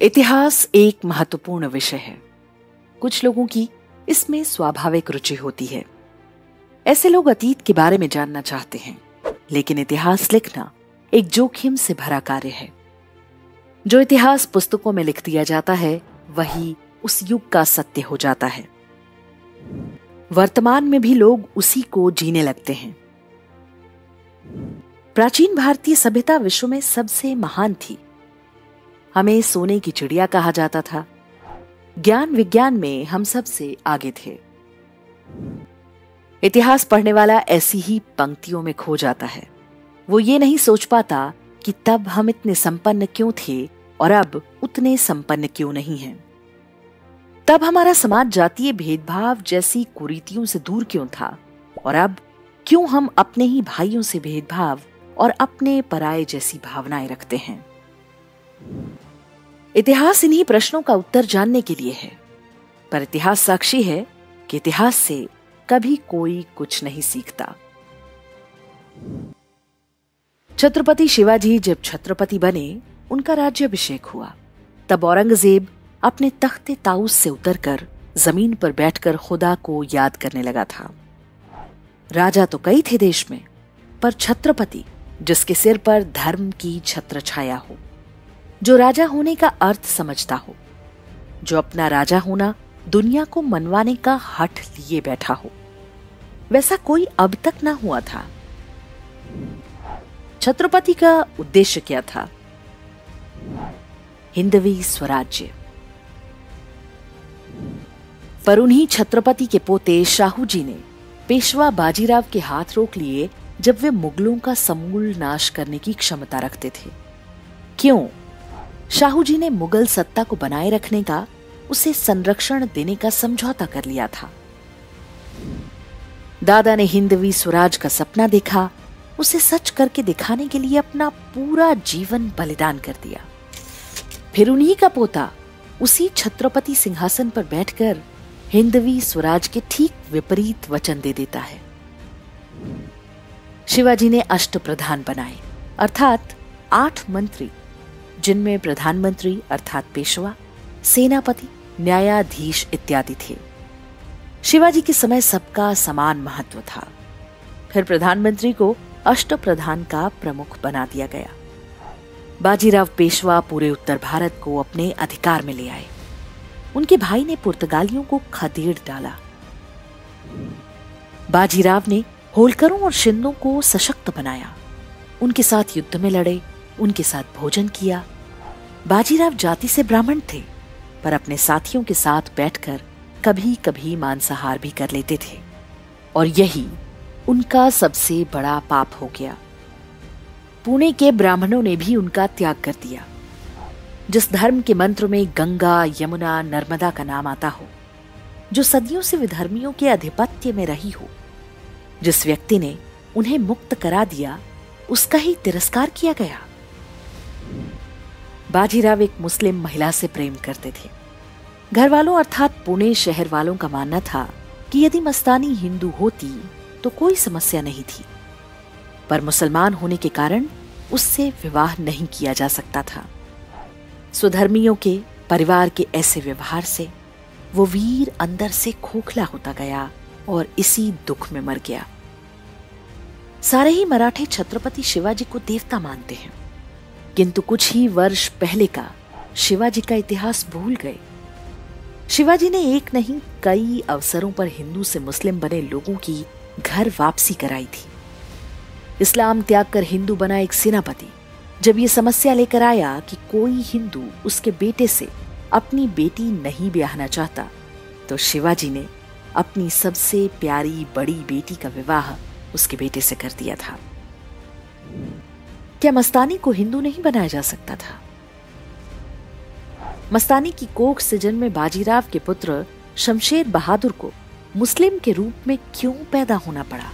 इतिहास एक महत्वपूर्ण विषय है। कुछ लोगों की इसमें स्वाभाविक रुचि होती है। ऐसे लोग अतीत के बारे में जानना चाहते हैं, लेकिन इतिहास लिखना एक जोखिम से भरा कार्य है। जो इतिहास पुस्तकों में लिख दिया जाता है, वही उस युग का सत्य हो जाता है। वर्तमान में भी लोग उसी को जीने लगते हैं। प्राचीन भारतीय सभ्यता विश्व में सबसे महान थी। हमें सोने की चिड़िया कहा जाता था। ज्ञान विज्ञान में हम सबसे आगे थे। इतिहास पढ़ने वाला ऐसी ही पंक्तियों में खो जाता है। वो ये नहीं सोच पाता कि तब हम इतने संपन्न क्यों थे और अब उतने संपन्न क्यों नहीं हैं। तब हमारा समाज जातीय भेदभाव जैसी कुरीतियों से दूर क्यों था और अब क्यों हम अपने ही भाइयों से भेदभाव और अपने पराये जैसी भावनाएं रखते हैं। इतिहास इन्हीं प्रश्नों का उत्तर जानने के लिए है, पर इतिहास साक्षी है कि इतिहास से कभी कोई कुछ नहीं सीखता। छत्रपति शिवाजी जब छत्रपति बने, उनका राज्याभिषेक हुआ, तब औरंगजेब अपने तख्ते ताऊस से उतरकर जमीन पर बैठकर खुदा को याद करने लगा था। राजा तो कई थे देश में, पर छत्रपति जिसके सिर पर धर्म की छत्र छाया हो, जो राजा होने का अर्थ समझता हो, जो अपना राजा होना दुनिया को मनवाने का हठ लिए बैठा हो, वैसा कोई अब तक ना हुआ था। छत्रपति का उद्देश्य क्या था? हिंदवी स्वराज्य। पर उन्हीं छत्रपति के पोते शाहू जी ने पेशवा बाजीराव के हाथ रोक लिए जब वे मुगलों का समूल नाश करने की क्षमता रखते थे। क्यों? शाहू जी ने मुगल सत्ता को बनाए रखने का, उसे संरक्षण देने का समझौता कर लिया था। दादा ने हिंदवी स्वराज का सपना देखा, उसे सच करके दिखाने के लिए अपना पूरा जीवन बलिदान कर दिया। फिर उन्हीं का पोता उसी छत्रपति सिंहासन पर बैठकर हिंदवी स्वराज के ठीक विपरीत वचन दे देता है। शिवाजी ने अष्टप्रधान बनाए, अर्थात 8 मंत्री, जिनमें प्रधानमंत्री अर्थात पेशवा, सेनापति, न्यायाधीश इत्यादि थे। शिवाजी के समय सबका समान महत्व था। फिर प्रधानमंत्री को अष्टप्रधान का प्रमुख बना दिया गया। बाजीराव पेशवा पूरे उत्तर भारत को अपने अधिकार में ले आए। उनके भाई ने पुर्तगालियों को खदेड़ डाला। बाजीराव ने होलकरों और शिंदों को सशक्त बनाया, उनके साथ युद्ध में लड़े, उनके साथ भोजन किया। बाजीराव जाति से ब्राह्मण थे, पर अपने साथियों के साथ बैठकर कभी कभी मांसाहार भी कर लेते थे, और यही उनका सबसे बड़ा पाप हो गया। पुणे के ब्राह्मणों ने भी उनका त्याग कर दिया। जिस धर्म के मंत्र में गंगा, यमुना, नर्मदा का नाम आता हो, जो सदियों से विधर्मियों के आधिपत्य में रही हो, जिस व्यक्ति ने उन्हें मुक्त करा दिया, उसका ही तिरस्कार किया गया। बाजीराव एक मुस्लिम महिला से प्रेम करते थे। घर वालों अर्थात पुणे शहर वालों का मानना था कि यदि मस्तानी हिंदू होती तो कोई समस्या नहीं थी, पर मुसलमान होने के कारण उससे विवाह नहीं किया जा सकता था। स्वधर्मियों के परिवार के ऐसे व्यवहार से वो वीर अंदर से खोखला होता गया और इसी दुख में मर गया। सारे ही मराठे छत्रपति शिवाजी को देवता मानते हैं, किंतु कुछ ही वर्ष पहले का शिवाजी का इतिहास भूल गए। शिवाजी ने एक नहीं कई अवसरों पर हिंदू से मुस्लिम बने लोगों की घर वापसी कराई थी। इस्लाम त्याग कर हिंदू बना एक सेनापति जब ये समस्या लेकर आया कि कोई हिंदू उसके बेटे से अपनी बेटी नहीं ब्याहना चाहता, तो शिवाजी ने अपनी सबसे प्यारी बड़ी बेटी का विवाह उसके बेटे से कर दिया था। क्या मस्तानी को हिंदू नहीं बनाया जा सकता था? मस्तानी की कोख से जन्मे बाजीराव के पुत्र शमशेर बहादुर को मुस्लिम के रूप में क्यों पैदा होना पड़ा?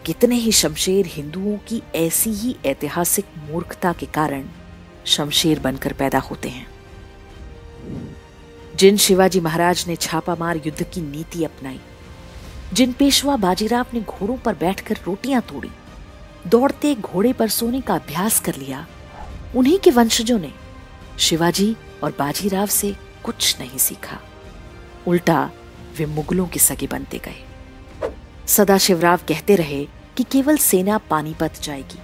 कितने ही शमशेर हिंदुओं की ऐसी ही ऐतिहासिक मूर्खता के कारण शमशेर बनकर पैदा होते हैं। जिन शिवाजी महाराज ने छापामार युद्ध की नीति अपनाई, जिन पेशवा बाजीराव ने घोड़ों पर बैठकर रोटियां तोड़ी, दौड़ते घोड़े पर सोने का अभ्यास कर लिया, उन्हीं के वंशजों ने शिवाजी और बाजीराव से कुछ नहीं सीखा, उल्टा वे मुगलों के सगे बनते गए। सदाशिवराव कहते रहे कि केवल सेना पानीपत जाएगी,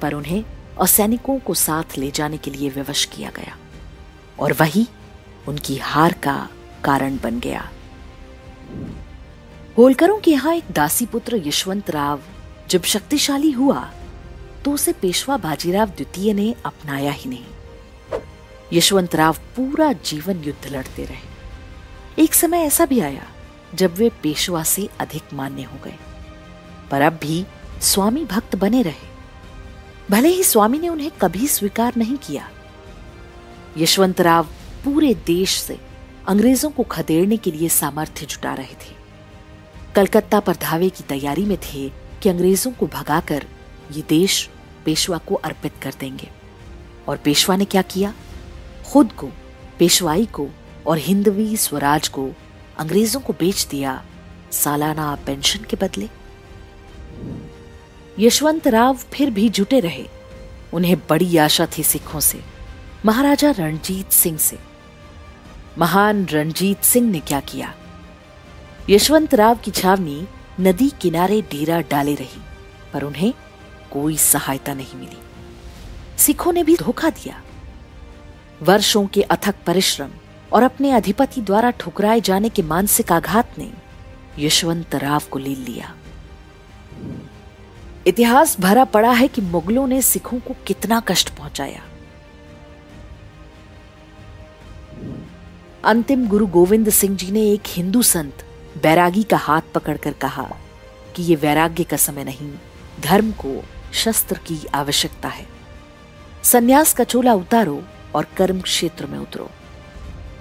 पर उन्हें और सैनिकों को साथ ले जाने के लिए विवश किया गया, और वही उनकी हार का कारण बन गया। होलकरों के यहां एक दासी पुत्र यशवंत राव जब शक्तिशाली हुआ तो उसे पेशवा बाजीराव द्वितीय ने अपनाया ही नहीं। यशवंत राव पूरा जीवन युद्ध लड़ते रहे। एक समय ऐसा भी आया जब वे पेशवा से अधिक मान्य हो गए, पर अब भी स्वामी भक्त बने रहे, भले ही स्वामी ने उन्हें कभी स्वीकार नहीं किया। यशवंत राव पूरे देश से अंग्रेजों को खदेड़ने के लिए सामर्थ्य जुटा रहे थे। कलकत्ता पर धावे की तैयारी में थे कि अंग्रेजों को भगाकर ये देश पेशवा को अर्पित कर देंगे। और पेशवा ने क्या किया? खुद को, पेशवाई को और हिंदवी स्वराज को अंग्रेजों को बेच दिया सालाना पेंशन के बदले। यशवंत राव फिर भी जुटे रहे। उन्हें बड़ी आशा थी सिखों से, महाराजा रणजीत सिंह से। महान रणजीत सिंह ने क्या किया? यशवंत राव की छावनी नदी किनारे डेरा डाले रही, पर उन्हें कोई सहायता नहीं मिली। सिखों ने भी धोखा दिया। वर्षों के अथक परिश्रम और अपने अधिपति द्वारा ठुकराए जाने के मानसिक आघात ने यशवंत राव को ले लिया। इतिहास भरा पड़ा है कि मुगलों ने सिखों को कितना कष्ट पहुंचाया। अंतिम गुरु गोविंद सिंह जी ने एक हिंदू संत बैरागी का हाथ पकड़कर कहा कि ये वैराग्य का समय नहीं, धर्म को शस्त्र की आवश्यकता है। सन्यास का चोला उतारो और कर्म क्षेत्र में उतरो।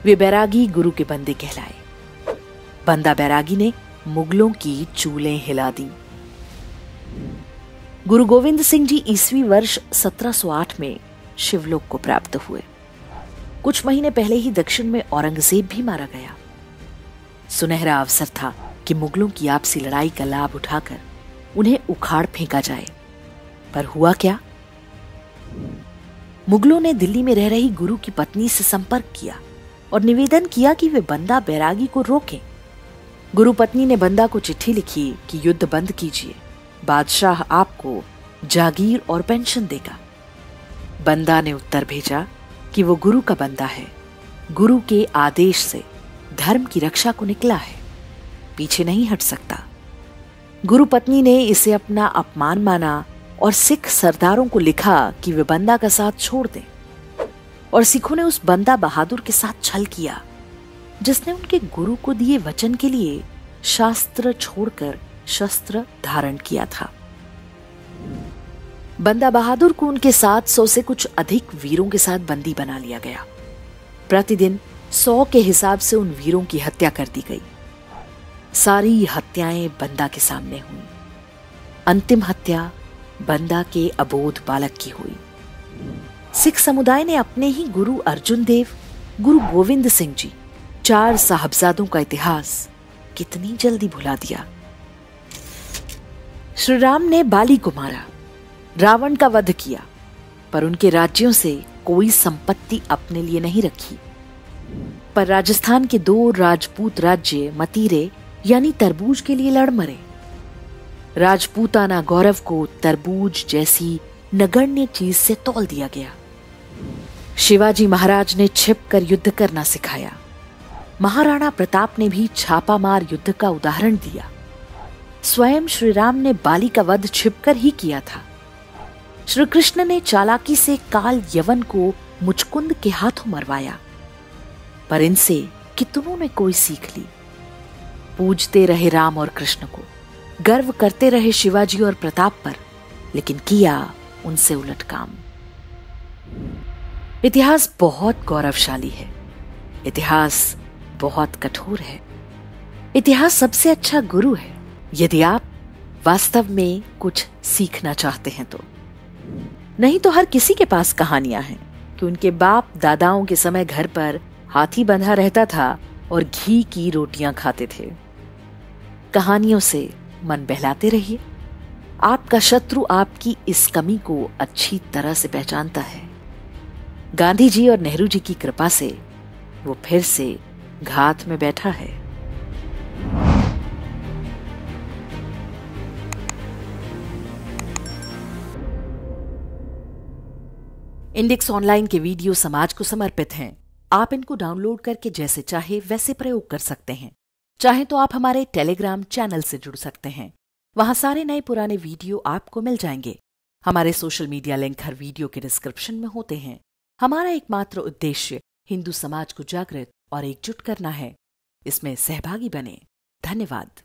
वे बैरागी गुरु के बंदे कहलाए। बंदा बैरागी ने मुगलों की चूलें हिला दी। गुरु गोविंद सिंह जी ईस्वी वर्ष 1708 में शिवलोक को प्राप्त हुए। कुछ महीने पहले ही दक्षिण में औरंगजेब भी मारा गया। सुनहरा अवसर था कि मुगलों की आपसी लड़ाई का लाभ उठाकर उन्हें उखाड़ फेंका जाए, पर हुआ क्या? मुगलों ने दिल्ली में रह रही गुरु की पत्नी से संपर्क किया और निवेदन किया कि वे बंदा बैरागी को रोकें। गुरु पत्नी ने बंदा को चिट्ठी लिखी कि युद्ध बंद कीजिए, बादशाह आपको जागीर और पेंशन देगा। बंदा ने उत्तर भेजा कि वो गुरु का बंदा है, गुरु के आदेश से धर्म की रक्षा को निकला है, पीछे नहीं हट सकता। गुरु पत्नी ने इसे अपना अपमान माना और सिख सरदारों को लिखा कि वे बंदा का साथ छोड़ दें। और सिखों ने उस बंदा बहादुर के साथ छल किया जिसने उनके गुरु को दिए वचन के लिए शास्त्र छोड़कर शस्त्र धारण किया था। बंदा बहादुर को उनके 700 से कुछ अधिक वीरों के साथ बंदी बना लिया गया। प्रतिदिन 100 के हिसाब से उन वीरों की हत्या कर दी गई। सारी हत्याएं बंदा के सामने हुई। अंतिम हत्या बंदा के अबोध बालक की हुई। सिख समुदाय ने अपने ही गुरु अर्जुन देव, गुरु गोविंद सिंह जी, 4 साहबजादों का इतिहास कितनी जल्दी भुला दिया। श्री राम ने बाली को मारा, रावण का वध किया, पर उनके राज्यों से कोई संपत्ति अपने लिए नहीं रखी। पर राजस्थान के 2 राजपूत राज्य मतीरे यानी तरबूज के लिए लड़ मरे। राजपूताना गौरव को तरबूज जैसी नगण्य चीज से तौल दिया गया। शिवाजी महाराज ने छिपकर युद्ध करना सिखाया। महाराणा प्रताप ने भी छापामार युद्ध का उदाहरण दिया। स्वयं श्री राम ने बाली का वध छिपकर ही किया था। श्री कृष्ण ने चालाकी से काल यवन को मुचकुंद के हाथों मरवाया, पर इनसे कितनों ने कोई सीख ली। पूजते रहे राम और कृष्ण को, गर्व करते रहे शिवाजी और प्रताप पर, लेकिन किया उनसे उलट काम। इतिहास बहुत गौरवशाली है, इतिहास बहुत कठोर है। इतिहास सबसे अच्छा गुरु है यदि आप वास्तव में कुछ सीखना चाहते हैं तो। नहीं तो हर किसी के पास कहानियां हैं कि उनके बाप दादाओं के समय घर पर हाथी बंधा रहता था और घी की रोटियां खाते थे। कहानियों से मन बहलाते रहिए। आपका शत्रु आपकी इस कमी को अच्छी तरह से पहचानता है। गांधी जी और नेहरू जी की कृपा से वो फिर से घात में बैठा है। इंडेक्स ऑनलाइन के वीडियो समाज को समर्पित हैं। आप इनको डाउनलोड करके जैसे चाहे वैसे प्रयोग कर सकते हैं। चाहे तो आप हमारे टेलीग्राम चैनल से जुड़ सकते हैं। वहां सारे नए पुराने वीडियो आपको मिल जाएंगे। हमारे सोशल मीडिया लिंक हर वीडियो के डिस्क्रिप्शन में होते हैं। हमारा एकमात्र उद्देश्य हिंदू समाज को जागृत और एकजुट करना है। इसमें सहभागी बने। धन्यवाद।